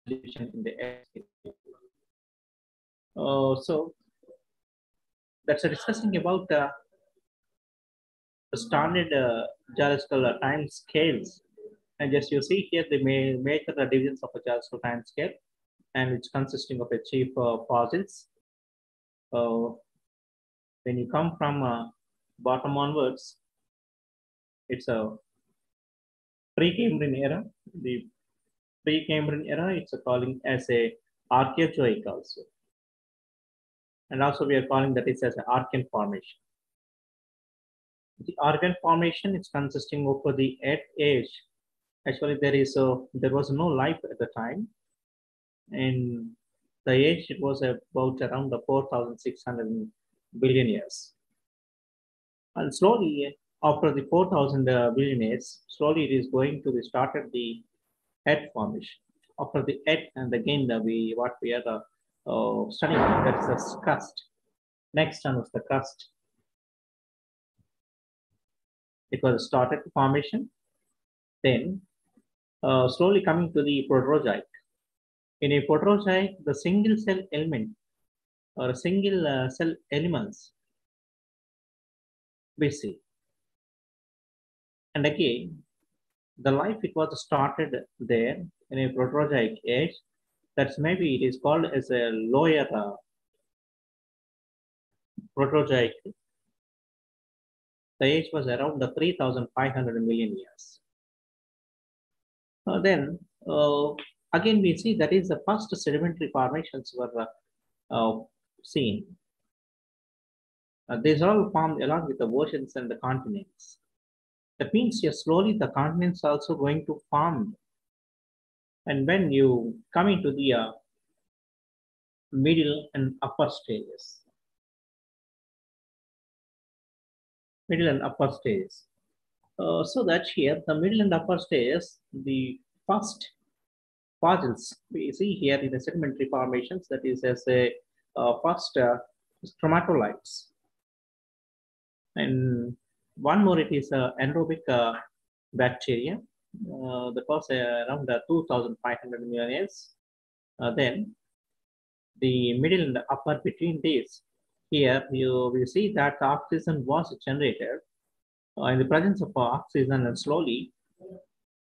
division in the earth. So that's discussing about the standard geological time scales. And just you see here, the major divisions of a geological time scale, and it's consisting of a chief fossils. When you come from bottom onwards, it's a Precambrian era. The Precambrian era, it's calling as a Archaeozoic also. And also we are calling that is as an Archean formation. The Archean formation is consisting of the Earth age. Actually, there was no life at the time. And the age, it was about around the 4,600 billion years. And slowly, after the 4,000 billion years, slowly it is going to be started the Earth formation. After the Earth, and again what we are studying, that's the crust. Next one was the crust. It was started formation. Then slowly coming to the Proterozoic. In a Proterozoic, the single cell element or single cell elements we see. And again, the life it was started there in a Proterozoic age. That's maybe it is called as a lower Proterozoic. The age was around the 3,500 million years. Then again we see that is the first sedimentary formations were seen. These are all formed along with the oceans and the continents. That means here slowly the continents are also going to form. And when you come into the middle and upper stages, so that here the middle and upper stages, the first fossils we see here in the sedimentary formations, that is as a first stromatolites. And one more, it is anaerobic bacteria. That was around 2,500 million years. Then the middle and the upper between these, here you will see that oxygen was generated in the presence of oxygen, and slowly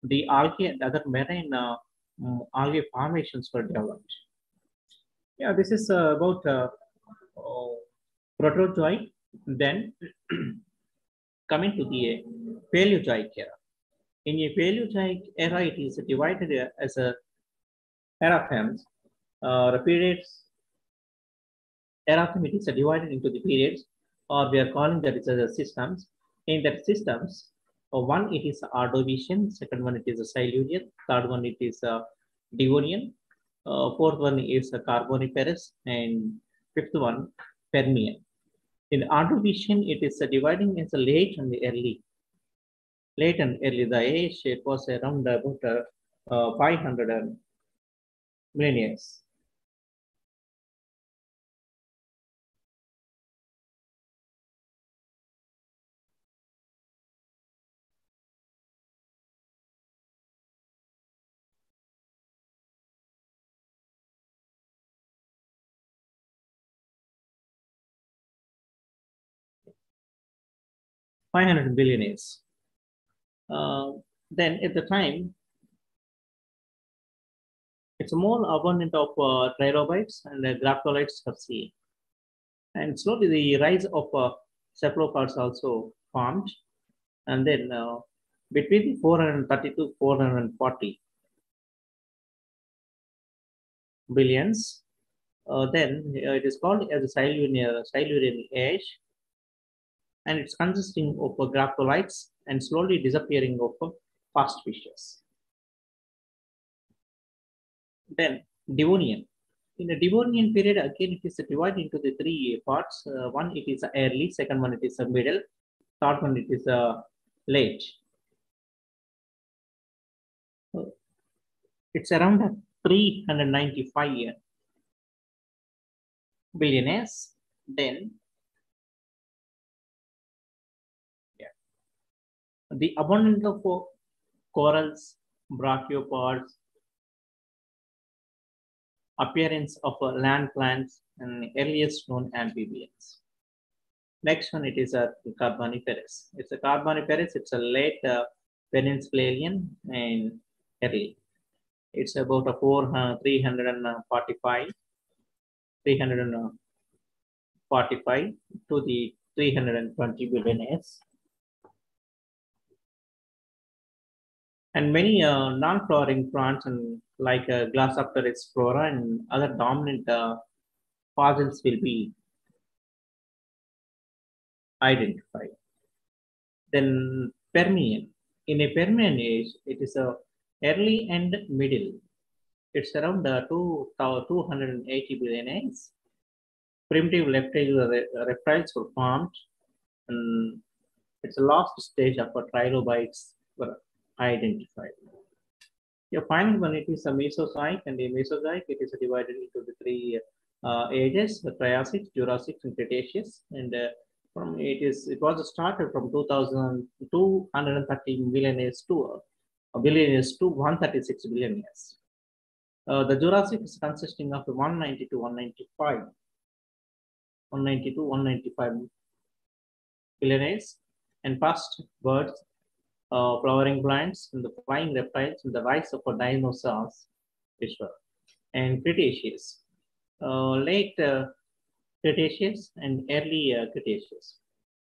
the algae and other marine algae formations were developed. Yeah, this is about Proterozoic. Then coming to the Paleozoic era. In a Paleozoic era, it is divided as a era-thems. The periods, era-them, it is divided into the periods, or we are calling that as a systems. In that systems, one it is Ordovician, second one it is a Silurian, third one it is a Devonian, fourth one is a Carboniferous, and fifth one Permian. In Ordovician, it is dividing as a late and the early. Late and early, the age it was around about 500 million years. $500 billion years. Then at the time, it's more abundant of trilobites and graptolites are seen. And slowly the rise of cephalopods also formed. And then between the 430 to 440 billions, then it is called as a Silurian age. And it's consisting of graptolites and slowly disappearing of fast fishes. Then Devonian. In the Devonian period, again, it is divided into the three parts. One, it is early. Second one, it is a middle. Third one, it is a late. It's around 395 billion years. Then, yeah, the abundance of corals, brachiopods, appearance of land plants and earliest known amphibians. Next one, it is a Carboniferous. It's a Carboniferous. It's a late Peninsulian and early. It's about a 345 to the 320 billion years. And many non-flowering plants and like Glossopteris flora and other dominant fossils will be identified. Then Permian. In a Permian age, it is a early and middle. It's around 280 billion years. Primitive reptiles were formed, and it's a last stage of trilobites were identified. Your final one, it is a Mesozoic, and a Mesozoic, it is divided into the three ages: the Triassic, Jurassic, and Cretaceous. And it was started from 230 million years to 136 billion years. The Jurassic is consisting of 190 to 195 billion years, and first birds, flowering plants, and the flying reptiles, and the rise of dinosaurs, and Cretaceous, late Cretaceous and early Cretaceous.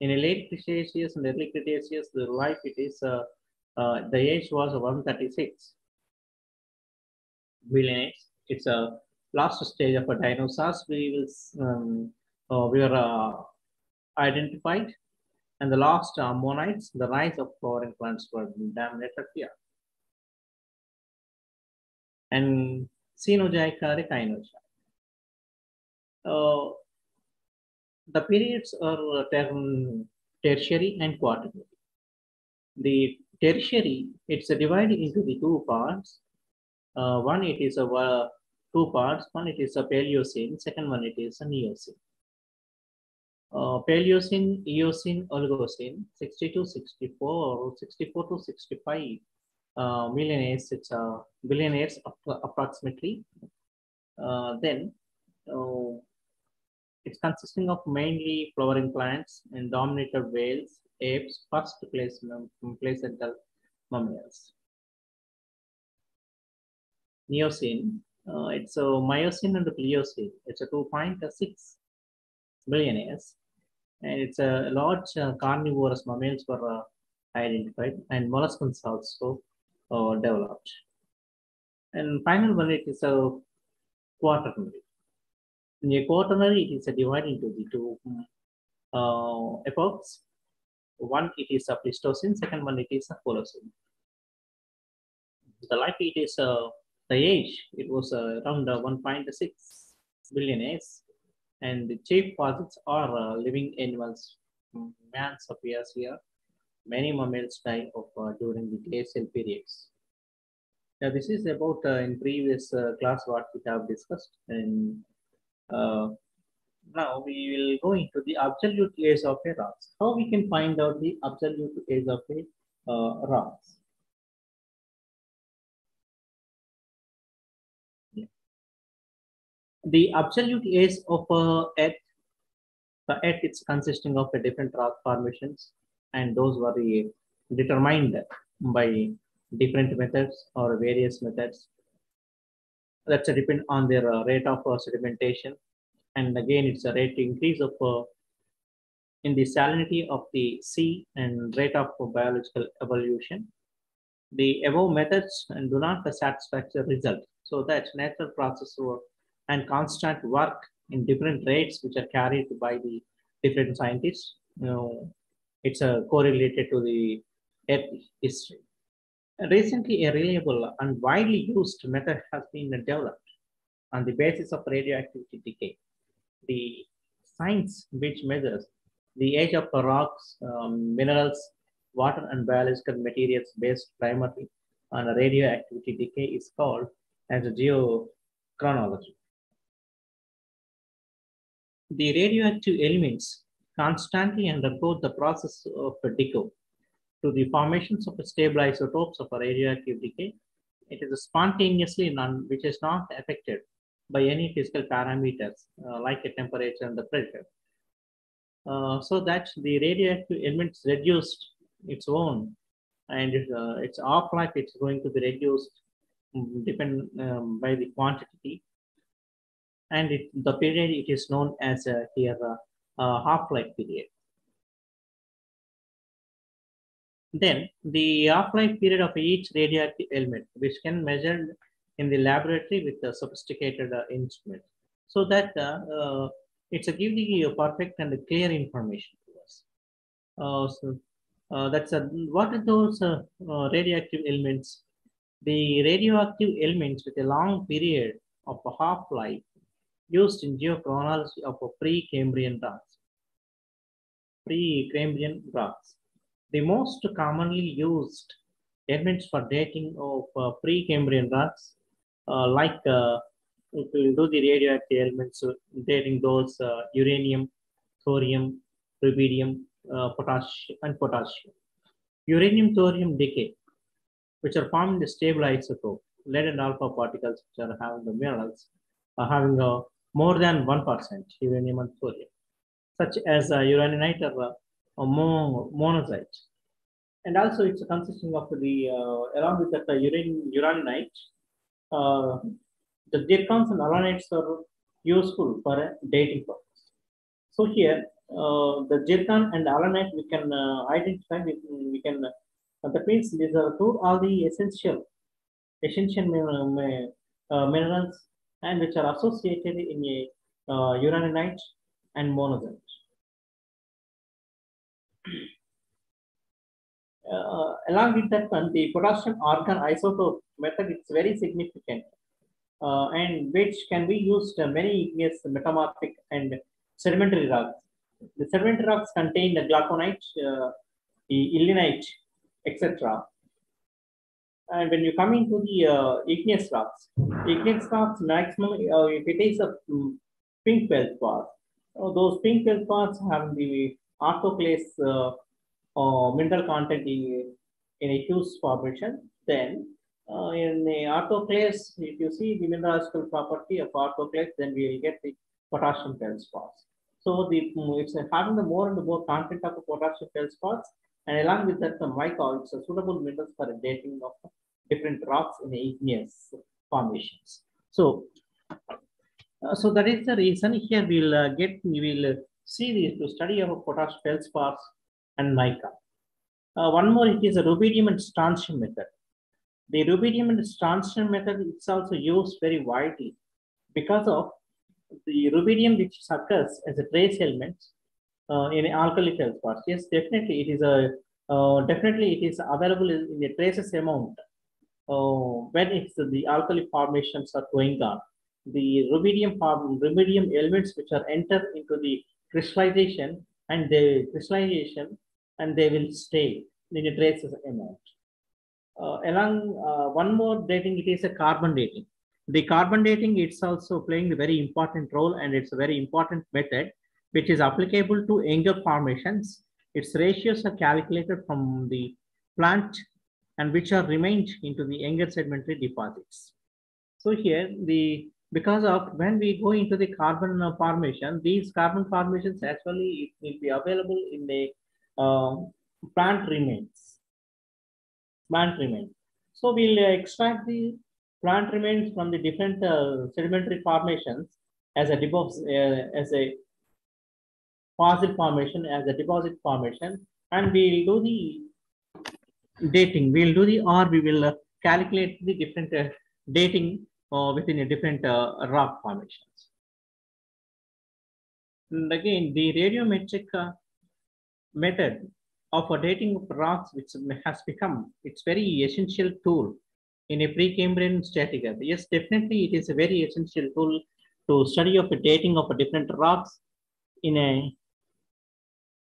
In a late Cretaceous and early Cretaceous, the life it is the age was 136 billion years. It's a last stage of dinosaurs. We were identified, and the last ammonites, the rise of flowering plants were dominated here. And Cenozoic, Echinozoic. The periods are tertiary and quaternary. The tertiary, it's divided into the two parts. One, it is two parts. One, it is a Paleozoic. Second one, it is a Neogene. Paleozoic, Eocene, Oligocene, 60 to 64 or 64 to 65 million years. It's billion years approximately. Then it's consisting of mainly flowering plants and dominated whales, apes, first placental mammals. Neogene, it's a Miocene and a Pliocene. It's a 2.6 billion years, and it's a large carnivorous mammals were identified, and molluscs also developed. And final one, it is a quaternary. In a quaternary, it is divided into the two epochs. One, it is a Pleistocene. Second one, it is a Holocene. The life, it is the age, it was around 1.6 billion years, and the chief fossils are living animals. Man appears here. Many mammals die of during the glacial periods. Now, this is about in previous class what we have discussed, and now we will go into the absolute age of a rock. How we can find out the absolute age of a rock? The absolute age of Earth, the Earth is consisting of different rock formations, and those were determined by different methods or various methods. That's depend on their rate of sedimentation, and again it's a rate increase of in the salinity of the sea and rate of biological evolution. The above methods do not satisfactory result, so that natural process and constant work in different rates which are carried by the different scientists. It's correlated to the Earth history. Recently, a reliable and widely used method has been developed on the basis of radioactivity decay. The science which measures the age of rocks, minerals, water, and biological materials based primarily on radioactivity decay is called as geochronology. The radioactive elements constantly undergo the process of decay to the formations of stable isotopes of radioactive decay. It is spontaneously which is not affected by any physical parameters like a temperature and the pressure. So that the radioactive elements reduced its own, and its half-life is going to be reduced depend by the quantity, and the period it is known as here half-life period. Then the half-life period of each radioactive element, which can measure in the laboratory with a sophisticated instrument, so that it's giving you a perfect and clear information to us. That's what are those radioactive elements? The radioactive elements with a long period of a half-life used in geochronology of pre-Cambrian rocks. Pre-Cambrian rocks. The most commonly used elements for dating of pre-Cambrian rocks, like if we do the radioactive elements, dating those uranium, thorium, rubidium, potassium. Uranium, thorium decay, which are formed in the stable isotope, lead and alpha particles, which are having the minerals, are having more than 1% uranium and thorium, such as uraninite or monocyte. And also it's consisting of the, along with that uraninite, the zircons and alanites are useful for a dating purpose. So here, the zircon and alanite we can identify, we can, that means these are all the essential minerals and which are associated in a uraninite and monazite. Along with that one, the potassium argon isotope method is very significant, and which can be used many igneous, metamorphic, and sedimentary rocks. The sedimentary rocks contain the glauconite, the ilmenite, etc. And when you come into the igneous rocks maximum, if it is a pink feldspar, those pink feldspars have the autoclase mineral content in a huge formation. Then in the autoclase, if you see the mineralogical property of autoclase, then we will get the potassium feldspars. So it's having the more and more content of potassium feldspars, and along with that, the mica, it's a suitable minerals for dating of different rocks in igneous formations. So, so that is the reason here we will see the study of potassium feldspars and mica. One more, it is a rubidium and strontium method. The rubidium and strontium method is also used very widely because of the rubidium, which occurs as a trace element in alkali feldspars. Yes, definitely it is available in a traces amount when it's the alkali formations are going on. The rubidium elements which are enter into the crystallization and they will stay in a traces amount. One more dating, it is a carbon dating. The carbon dating, it's also playing a very important role, and it's a very important method which is applicable to younger formations. Its ratios are calculated from the plant and which are remained into the younger sedimentary deposits. So here, because of when we go into the carbon formation, these carbon formations actually it will be available in the plant remains. So we'll extract the plant remains from the different sedimentary formations as a fossil formation, as a deposit formation, and we'll do the dating. We will calculate the different dating within a different rock formations. And again, the radiometric method of dating of rocks, which has become its very essential tool in a Precambrian stratigraphy. Yes, definitely it is a very essential tool to study of the dating of different rocks in a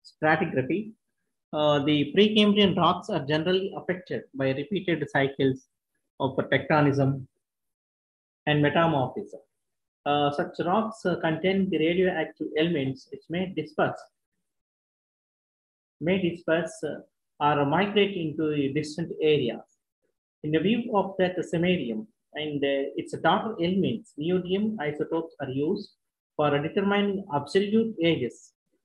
stratigraphy. The Precambrian rocks are generally affected by repeated cycles of tectonism and metamorphism. Such rocks contain the radioactive elements which may disperse or migrate into distant areas. In the view of that samarium and its daughter elements, neodymium isotopes, are used for determining absolute ages.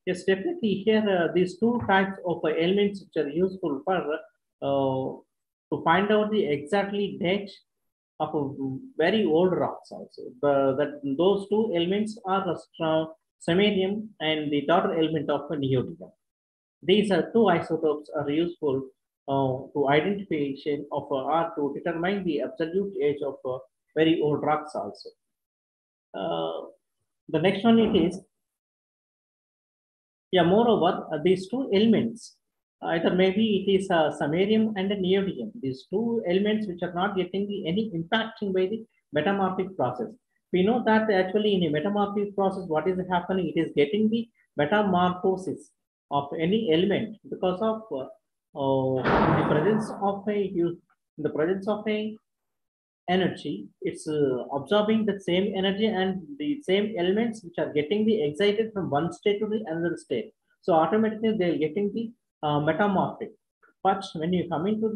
Yes, definitely here these two types of elements which are useful for to find out the exactly date of very old rocks also. Those two elements are samarium and the daughter element of neodymium. These are two isotopes are useful to identification of or to determine the absolute age of very old rocks also. The next one it is, yeah, moreover, these two elements, either maybe it is samarium and a neodymium, these two elements which are not getting any impacting by the metamorphic process. We know that actually in a metamorphic process, what is happening? It is getting the metamorphosis of any element because of the presence of a energy. It's absorbing the same energy and the same elements which are getting the excited from one state to the another state. So automatically they're getting the metamorphic. But when you come into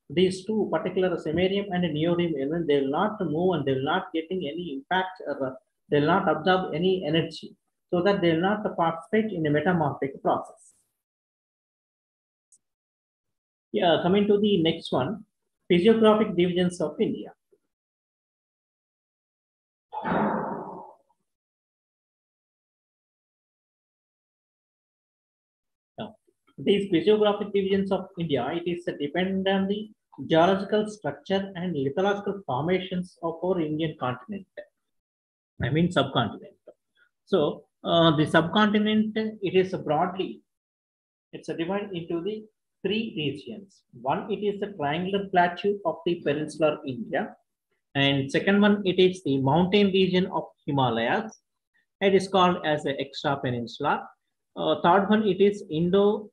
these two particular samarium and neodymium element, they will not move and they will not getting any impact or they will not absorb any energy, so that they will not participate in a metamorphic process. Yeah, coming to the next one, physiographic divisions of India. These physiographic divisions of India, it is dependent on the geological structure and lithological formations of our Indian continent. I mean subcontinent. So the subcontinent, it is broadly, it's divided into the three regions. One, it is the triangular plateau of the Peninsular India. And second one, it is the mountain region of Himalayas. It is called as the extra peninsula. Third one, it is Endogangetic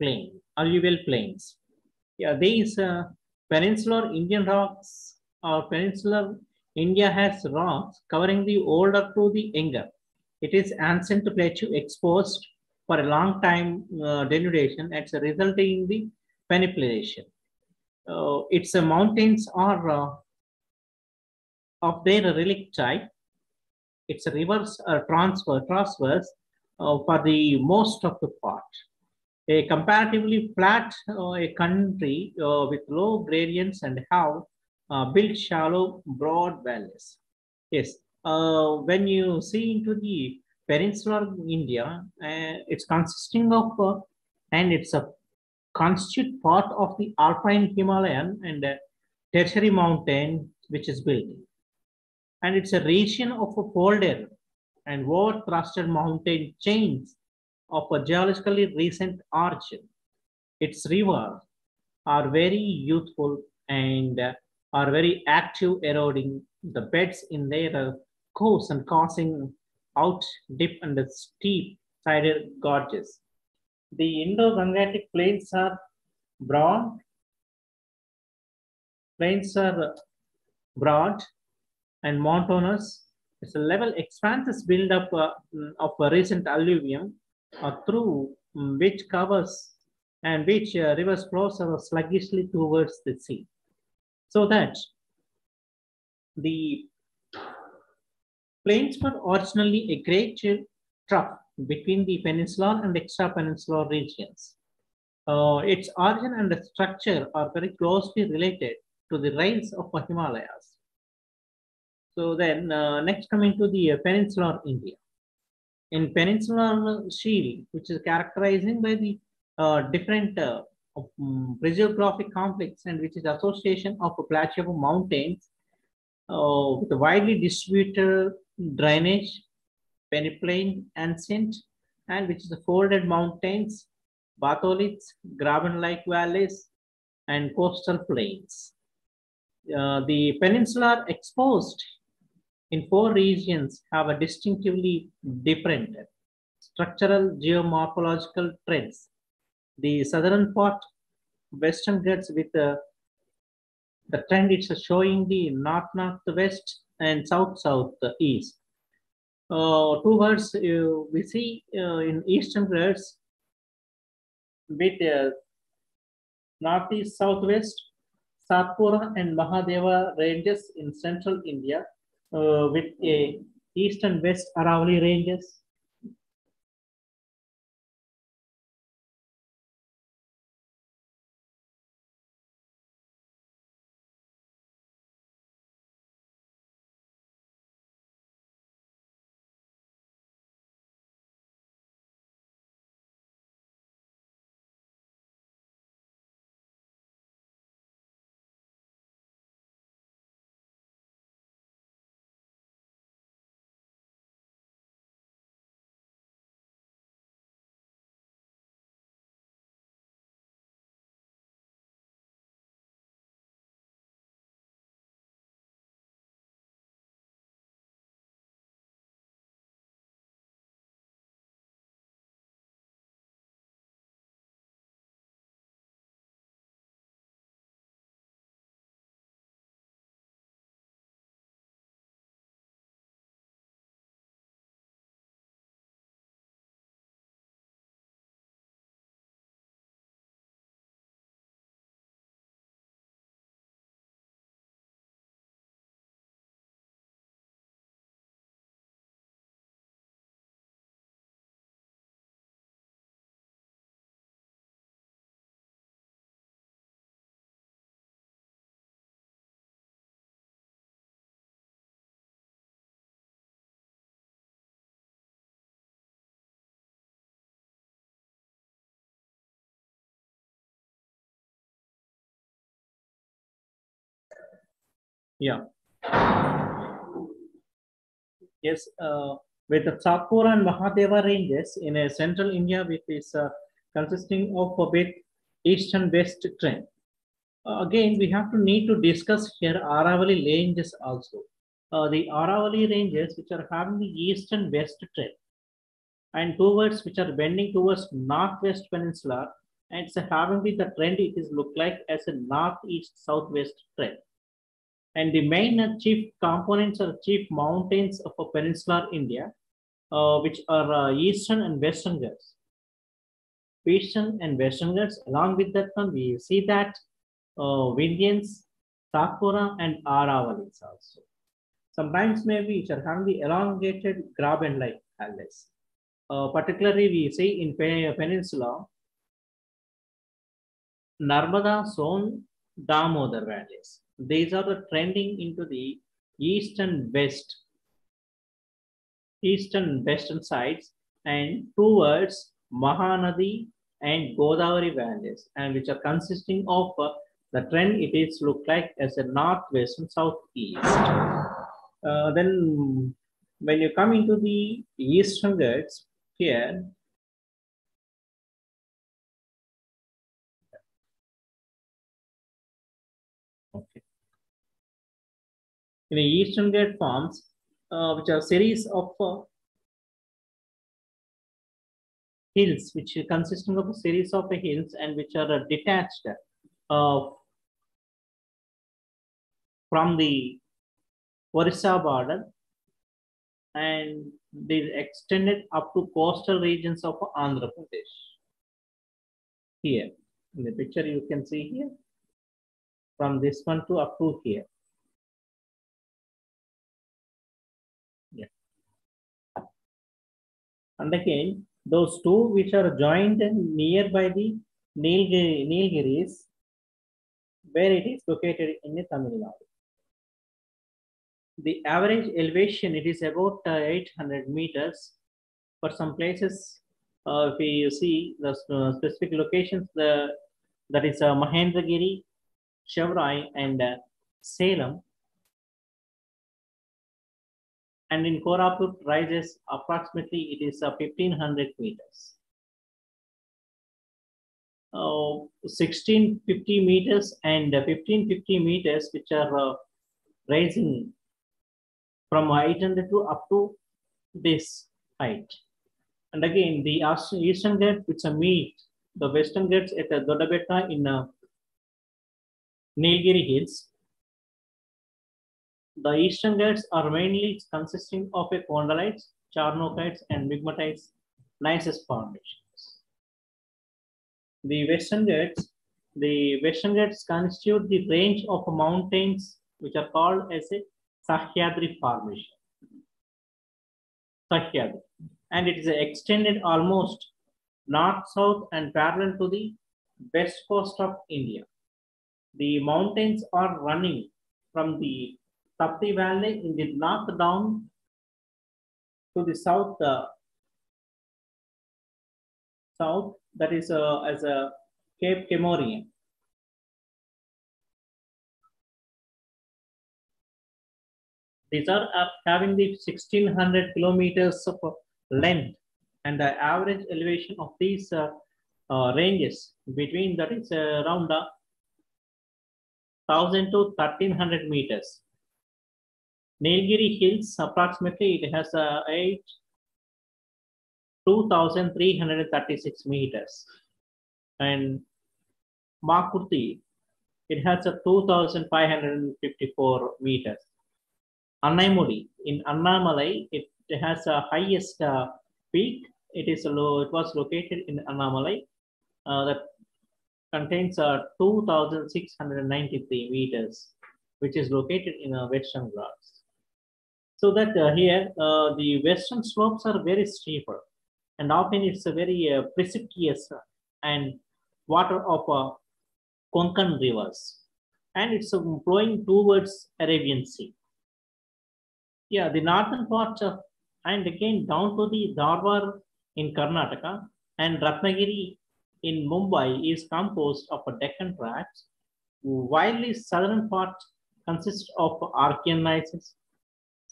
Plain, alluvial plains. Yeah, these peninsular Indian rocks or peninsular India has rocks covering the older to the younger. It is ancient plateau exposed for a long time denudation. It's resulting in the penipulation. Its mountains are of their relic type. Its rivers are transverse for the most of the part. A comparatively flat a country with low gradients and have built shallow, broad valleys. Yes, when you see into the peninsular India, it's consisting of and it's a constitute part of the alpine Himalayan and tertiary mountain which is built, and it's a region of a folded and over-thrusted mountain chains of a geologically recent origin. Its rivers are very youthful and are very active, eroding the beds in their course and causing out dip and steep sided gorges. The Indo-Gangetic plains are broad. Plains are broad and mountainous. It's a level expanses build up of a recent alluvium through which covers and which rivers flows sluggishly towards the sea. So that the plains were originally a great trough between the peninsular and extra-peninsular regions. Its origin and structure are very closely related to the rise of the Himalayas. So then, next coming to the peninsular India. In peninsular shield, which is characterizing by the different physiographic complex and which is association of a plateau mountains with a widely distributed drainage, peneplain, ancient, and which is the folded mountains, batholiths, graben-like valleys, and coastal plains. The peninsular exposed in four regions have a distinctively different structural geomorphological trends. The southern part, western Ghats with the trend it's showing the north-northwest and south-southeast. Towards we see in eastern Ghats with northeast southwest, Satpura and Mahadeva ranges in central India with a east and west Aravalli ranges. Yeah. Yes, with the Satpura and Mahadeva ranges in a central India, which is consisting of a bit east and west trend. Again, we have to need to discuss here Aravalli ranges also. The Aravalli ranges, which are having the east and west trend, and towards which are bending towards northwest peninsula, and it's having the trend. It is look like as a northeast southwest trend. And the main chief components or chief mountains of peninsular India, which are eastern and western Ghats. Eastern and western Ghats. Along with that one, we see that Vindhyans, Satpura, and Aravallis also. Sometimes maybe which are having the elongated graben-like valleys. Particularly, we see in Peninsula, Narmada, Son, Damodar valleys. These are the trending into the east and western sides and towards Mahanadi and Godavari valleys, and which are consisting of the trend. It is look like as a northwest and southeast. Then when you come into the eastern Ghats here, okay. In the eastern Ghat forms, which are series of hills, which are consisting of a series of hills and which are detached from the Orissa border, and they extended up to coastal regions of Andhra Pradesh. Here in the picture you can see here, from this one to up to here. Yeah. And again, those two which are joined nearby the Nilgiris, where it is located in the Tamil Nadu. The average elevation, it is about 800 meters. For some places, if you see the specific locations, that is Mahendragiri, Chevrai, and Salem. And in Koraput rises approximately, it is 1500 meters. 1650 meters and 1550 meters, which are rising from 800 to up to this height. And again, the eastern Ghats, which are meet the western Ghats at Dodabetta in Nilgiri Hills. The eastern Ghats are mainly consisting of a chondrites, charnokites, and migmatites gneiss formations. The western Ghats, The Western Ghats constitute the range of mountains which are called as a Sahyadri Formation. Sahyadri. And it is extended almost north-south and parallel to the west coast of India. The mountains are running from the Tapti Valley in the north down to the south, that is as a Cape Camorian. These are having the 1600 kilometers of length, and the average elevation of these ranges between that is around 1000 to 1300 meters. Nilgiri Hills, approximately it has a 2336 meters, and Makurti, it has a 2554 meters. Annaimudi in Annamalai, it has a highest peak. It was located in Annamalai that contains 2693 meters, which is located in Western Ghats. So that here the western slopes are very steeper, and often it's a very precipitous and water of Konkan rivers, and it's flowing towards Arabian Sea. Yeah, the northern part and again down to the Dharwar in Karnataka and Ratnagiri in Mumbai is composed of a Deccan tracts, while the southern part consists of Archeanites,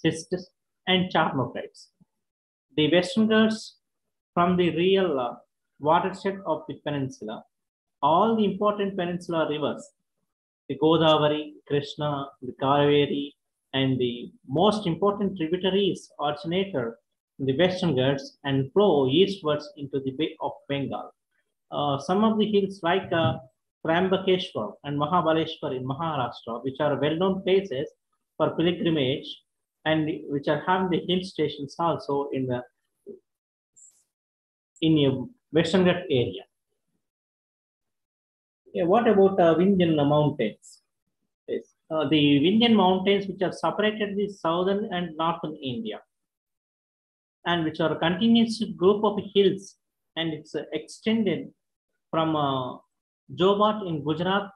Cistus, and Charnophytes. The Western Ghats from the real watershed of the peninsula, all the important peninsula rivers, the Godavari, Krishna, the Kaveri, and the most important tributaries originate in the Western Ghats and flow eastwards into the Bay of Bengal. Some of the hills like Trambakeshwar and Mahabaleshwar in Maharashtra, which are well-known places for pilgrimage and which are having the hill stations also in the Western Ghats area. Yeah, what about Vindhyan Mountains? Yes. The Vindhyan Mountains, which are separated the southern and northern India, and which are a continuous group of hills, and it's extended from Jobat in Gujarat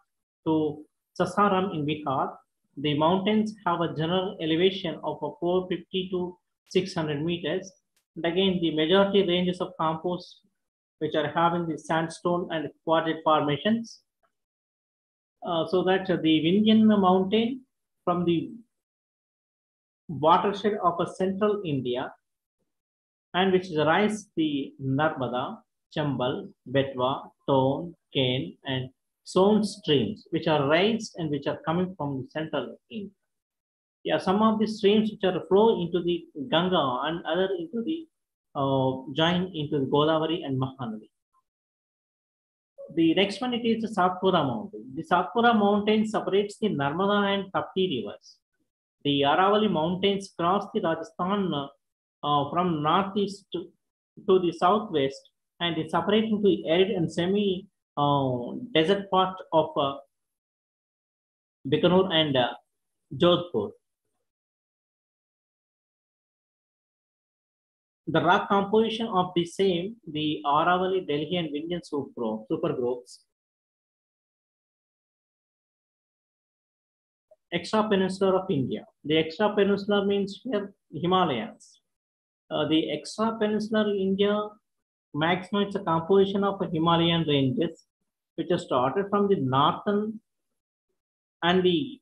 to Sasaram in Bihar. The mountains have a general elevation of 450 to 600 meters. And again, the majority ranges of composed, which are having the sandstone and quartzite formations. So that the Vindhyan mountain from the watershed of central India, and which rise the Narmada, Chambal, Betwa, Ton, Ken, and Son streams, which are raised and which are coming from central India. Yeah, some of the streams which are flow into the Ganga and other into the join into the Godavari and Mahanadi. The next one, it is the Satpura mountain. The Satpura mountain separates the Narmada and Tapti rivers. The Aravalli mountains cross the Rajasthan from northeast to the southwest, and they separate into arid and semi desert part of Bikaner and Jodhpur. The rock composition of the same, the Aravalli, Delhi, and Vindhyan supergroups. Extra peninsular of India. The extra peninsular means here Himalayas. The extra peninsular India maximizes the composition of Himalayan ranges, which are started from the northern and the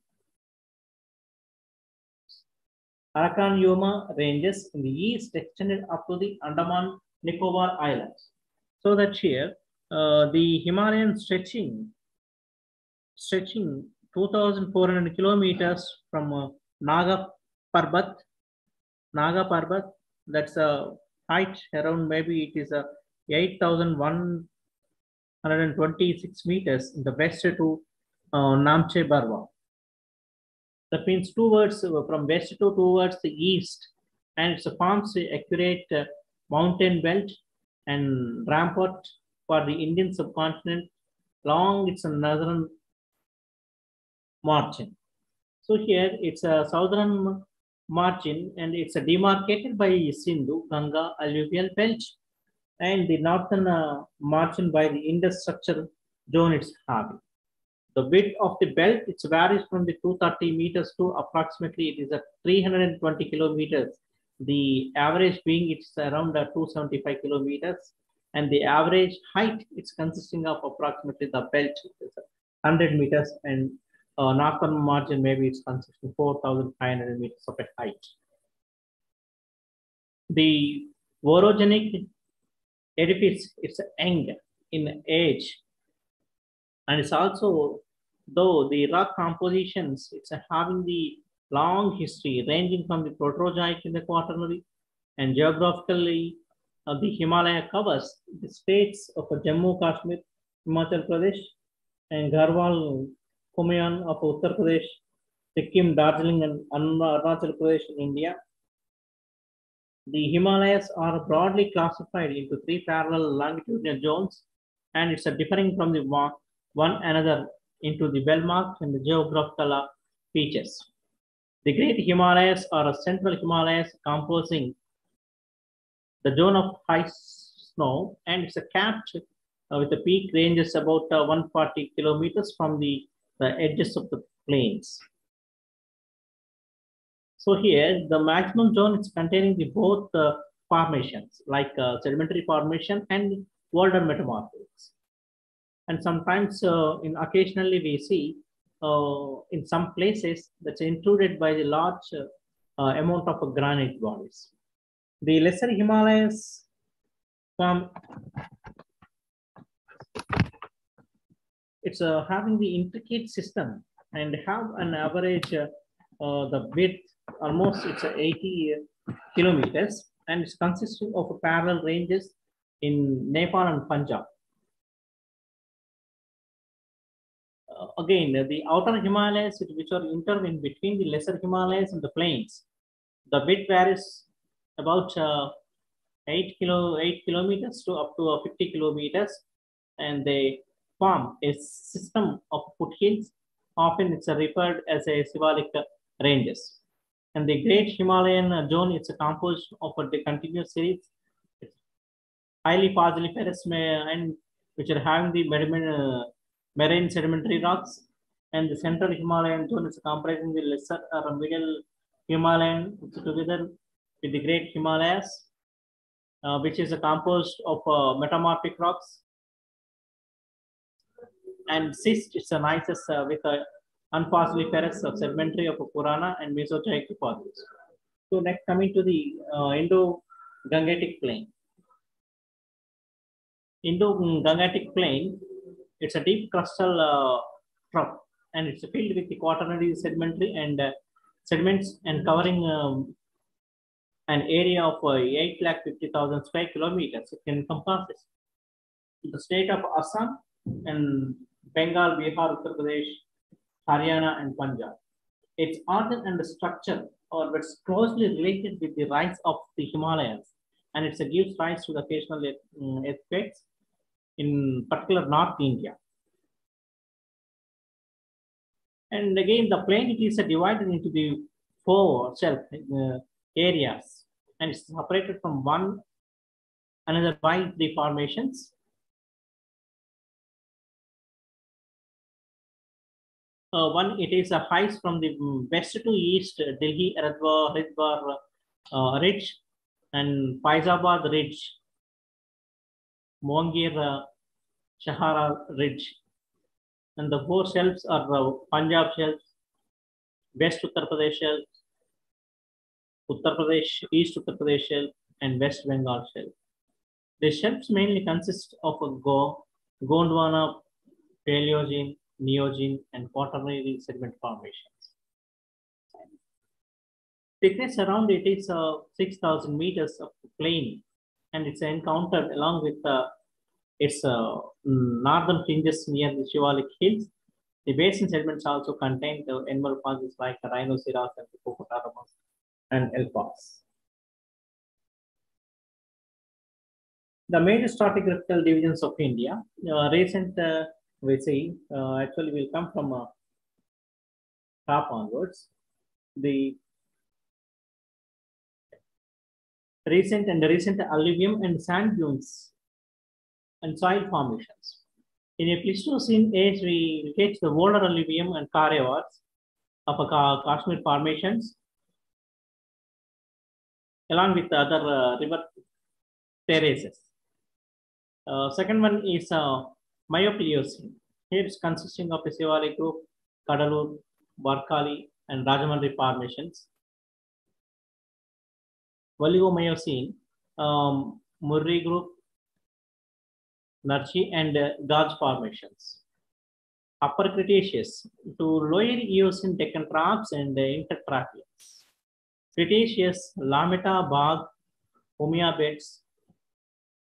Arakan Yoma ranges in the east extended up to the Andaman Nicobar Islands. So that here the Himalayan stretching 2400 kilometers from Naga Parbat, that's a height around maybe it is 8,126 meters in the west to Namche Barwa. That means towards from west to towards the east, and it forms the accurate mountain belt and rampart for the Indian subcontinent along its northern margin. So here it's a southern margin and it's demarcated by Sindhu Ganga alluvial belt, and the northern margin by the Indus structure zone it's having. The width of the belt it varies from the 230 meters to approximately it is at 320 kilometers. The average being it's around 275 kilometers, and the average height it's consisting of approximately the belt is 100 meters, and northern margin maybe it's consisting 4,500 meters of a height. The orogenic edifice it's young in age, and it's also, though the rock compositions it's having the long history ranging from the Proterozoic in the Quaternary, and geographically the Himalaya covers the states of Jammu Kashmir, Himachal Pradesh, and Garhwal Kumaon of Uttar Pradesh, Sikkim, Darjeeling, and Arunachal Pradesh in India. The Himalayas are broadly classified into three parallel longitudinal zones, and it's differing from the one another into the well-marked and the geographical features. The Great Himalayas are central Himalayas composing the zone of high snow, and it's capped with the peak ranges about 140 kilometers from the edges of the plains. So here, the maximum zone is containing the both formations, like sedimentary formation and older metamorphics. And sometimes, occasionally we see in some places that's included by the large amount of granite bodies. The lesser Himalayas it's having the intricate system and have an average the width almost it's 80 kilometers, and it's consisting of parallel ranges in Nepal and Punjab. Again, the outer Himalayas which are intervened between the lesser Himalayas and the plains, the width varies about 8 kilometers to up to 50 kilometers, and they form a system of foothills. Often it's referred as a symbolic ranges. And the Great Himalayan zone is composed of a continuous series, highly fossiliferous and which are having the marine sedimentary rocks. And the Central Himalayan zone is comprising the lesser or middle Himalayan together with the Great Himalayas, which is composed of metamorphic rocks. And cyst is a nicest with a unfossiliferous sedimentary of Purana and Mesozoic deposits. So next coming to the Endogangetic Plain. Endogangetic Plain, it's a deep crustal trough, and it's filled with the quaternary sedimentary and sediments, and covering an area of 850,000 square kilometers. It can encompass the state of Assam and Bengal, Bihar, Uttar Pradesh, Haryana, and Punjab. Its origin and structure are closely related with the rise of the Himalayas, and it gives rise to the occasional earthquakes, in particular North India. And again, the plain it is divided into the four self areas, and it's separated from one another by three formations. One, it is a heights from the west to east, Delhi Haridwar Ridge, and Faizabad Ridge, Mongir Shahara Ridge. And the four shelves are Punjab shelves, West Uttar Pradesh shelf, Uttar Pradesh, East Uttar Pradesh shelf, and West Bengal shelf. The shelves mainly consist of a Gondwana, Paleozoic, Neogene, and Quaternary sediment formations. Thickness around it is 6,000 meters of plain, and it's encountered along with its northern fringes near the Shivalik Hills. The basin sediments also contain the animal fossils like rhinoceros and hippopotamus and elphas. The major stratigraphical divisions of India, recent we see, actually will come from top onwards. The recent alluvium and sand dunes and soil formations. In a Pleistocene age, we get the older alluvium and carnivores of Kashmir formations, along with the other river terraces. Second one is Myopiocene. Here it's consisting of a Sivali group, Kadalur, Barkali, and Rajamandri formations. Oligomyocene, Murri group, Narchi, and Gauge formations. Upper Cretaceous to Lower Eocene Deccan troughs and intertraphians. Cretaceous, Lameta, Bagh, Umia beds,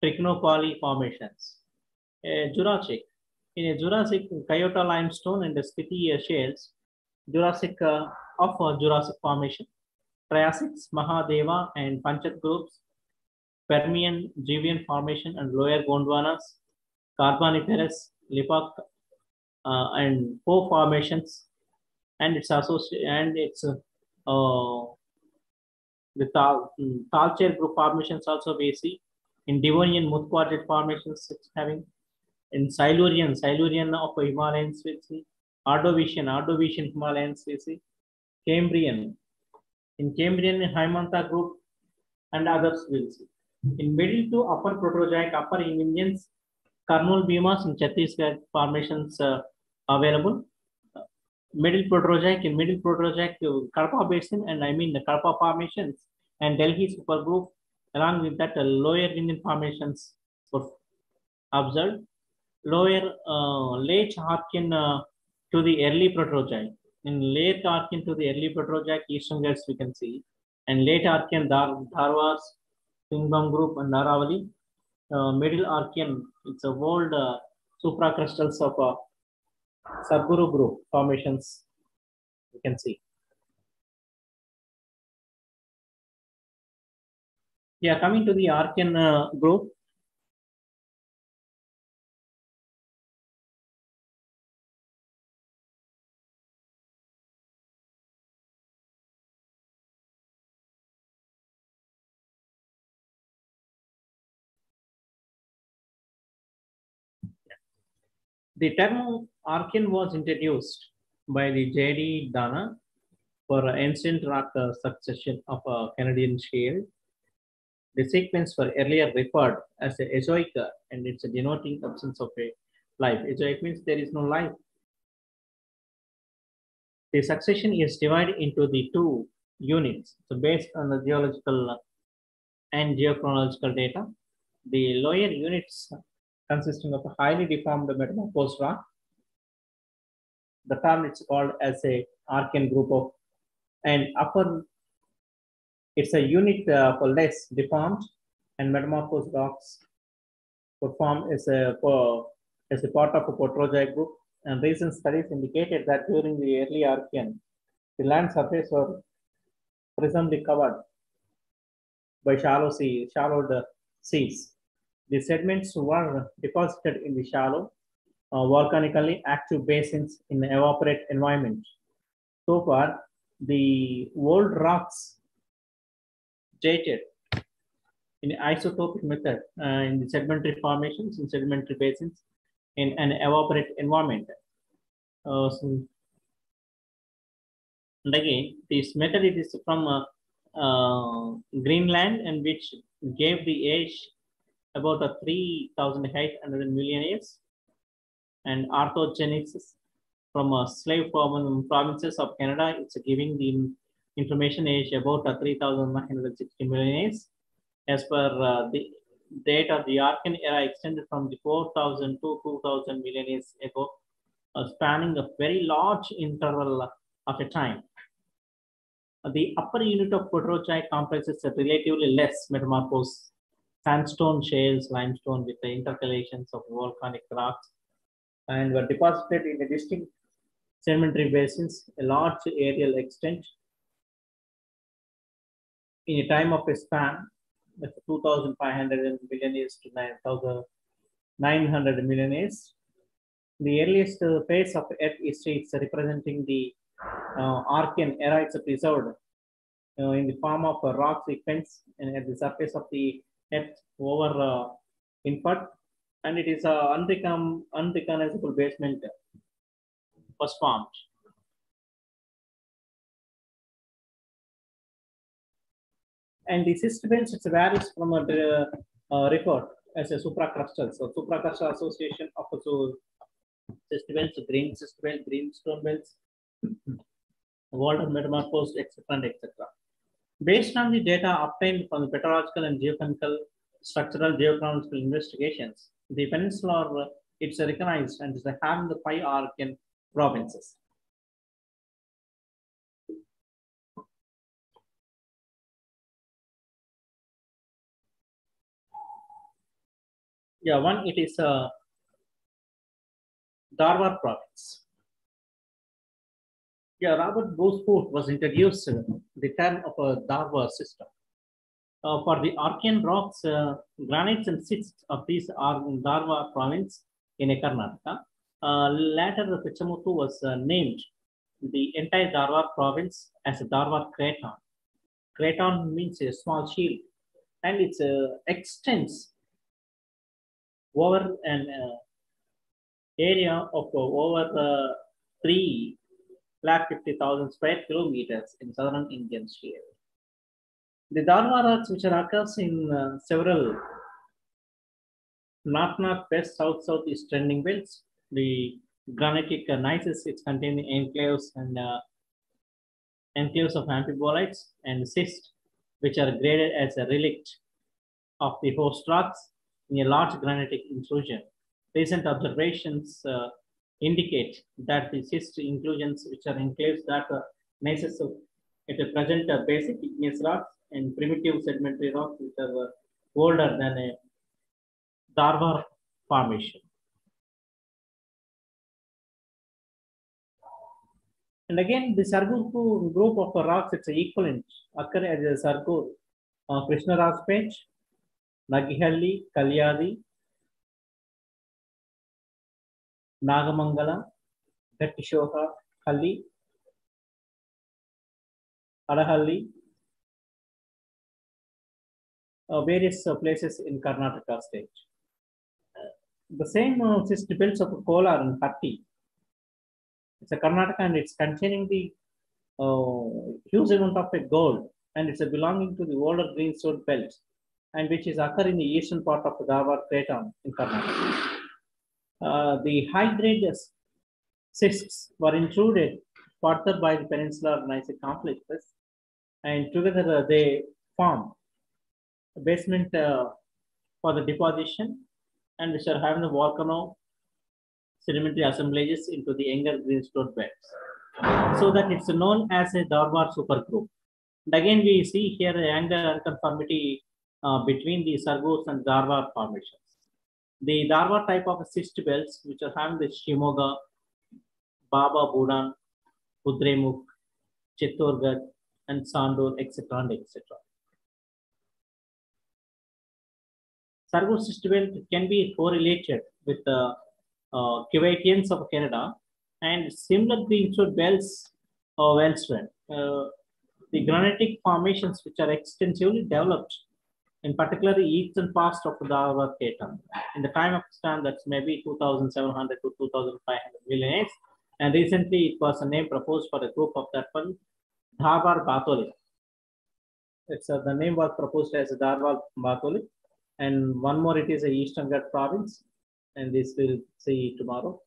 Trichinopoly formations. Jurassic. In a Jurassic, Kyoto limestone and Spiti shales. Jurassic of Jurassic formation. Triassics, Mahadeva and Panchat groups. Permian, Jivian formation and lower Gondwanas. Carboniferous, Lipak, and Po formations. And it's associated, and it's the Talcher group formations also we see. In Devonian, Muthquartet formations it's having. In Silurian of Himalayas we see. Ordovician Himalayas we see. Cambrian. In Cambrian, Hymanta group and others we'll see. In middle to upper Proterozoic, upper Indians, Karnool Bimas and Chhattisgarh formations available. Middle Proterozoic, Karpa Basin, and I mean the Karpa formations and Delhi supergroup. Along with that, lower Indian formations were observed. Lower late Archean to the early Proterozoic. In late Archean to the early Proterozoic, eastern Ghats we can see, and late Archean Dharwas, Singbam group, and Naravali. Middle Archean, it's a old supracrustals of Sadguru group formations we can see. Yeah, coming to the Archean group. The term Archean was introduced by the J.D. Dana for ancient rock succession of a Canadian shale. The sequence were earlier referred as a Ezoic, and it's a denoting absence of a life. Ezoic means there is no life. The succession is divided into the two units. So based on the geological and geochronological data, the lower units consisting of a highly deformed metamorphosed rock. The term is called as a Archean group of, and upper, it's a unit for less deformed and metamorphosed rocks performed as a part of a Proterozoic group. And recent studies indicated that during the early Archean, the land surface were presumably covered by shallowed seas. The sediments were deposited in the shallow, volcanically active basins in the evaporate environment. So far, the old rocks dated in isotopic method in the sedimentary formations, in sedimentary basins, in an evaporate environment. And again, this method it is from Greenland, and which gave the age about 3,800 million years, and orthogenesis from slave provinces of Canada, it's giving the information age about 3,960 million years. As per the data, the Archean era extended from the 4,000 to 2,000 million years ago, spanning a very large interval of a time. The upper unit of Proterozoic comprises a relatively less metamorphosed sandstone shales, limestone with the intercalations of volcanic rocks, and were deposited in a distinct sedimentary basins, a large aerial extent, in a time of a span of 2,500 million years to 9,900 million years. The earliest phase of Earth history is representing the Archean era. It's preserved in the form of a rock sequence and at the surface of the Earth over input, and it is a unrecognizable basement was formed. And the cyst belt, it varies from a record as a supracrustal. So supracrustal association of cyst belts, green cyst belt, greenstone belts, water metamorphosed, etc. and etc. Based on the data obtained from the petrological and geochemical, structural, geochronological investigations, the peninsula it's recognized and is having the 5 Archean provinces. Yeah, one, it is Dharwar province. Yeah, Robert Bruce was introduced the term of a Dharwar system. For the Archean rocks, granites and schists of these are in Dharwar province in Karnataka. Later, the Pichamutu was named the entire Dharwar province as a Dharwar craton. Craton means a small shield, and it extends over an area of over 350,000 square kilometers in southern Indian sphere. The Dharwar rocks, which occurs in several north-north, west, south-south, east trending belts. The granitic gneisses, it's containing enclaves and enclaves of amphibolites and cysts, which are graded as a relict of the host rocks in a large granitic intrusion. Recent observations indicate that the cyst inclusions, which are enclaves that gneisses it present basic igneous rocks and primitive sedimentary rocks, which are older than a Dharwar formation. And again, the Sargur group of rocks, it's equivalent, occur as a Sargur, Krishnarajpech, Nagihalli, Kalyadi, Nagamangala, Gattishoha, Halli, Adahalli, various places in Karnataka state. The same cyst belts of Kolar and Hatti. It's a Karnataka and it's containing the huge amount of gold, and it's belonging to the older greenstone belt, and which is occur in the eastern part of the Dharwar craton in Karnataka. The high-grade cysts were intruded further by the peninsular gneissic complexes, and together they form a basement for the deposition, and which are having the volcano sedimentary assemblages into the younger greenstone beds, so that it's known as a Dharwar supergroup. And again, we see here the angular unconformity between the Sargurs and Dharwar formations. The Dharwar type of cyst belts, which are having the Shimoga, Baba Budan, Kudremukh, Chittorgarh, and Sandur, etc. and etc. Sargur cyst belt can be correlated with the Kuwaitians of Canada and similar greenstone belts elsewhere. The granitic formations, which are extensively developed, in particular the eastern part of the Dharwar craton, in the time of span that's maybe 2,700 to 2,500 million years, and recently it was a name proposed for a group of that one, Dharwar Batholith. It's the name was proposed as Dharwar Batholith, and one more it is a Eastern Ghat province, and this we'll see tomorrow.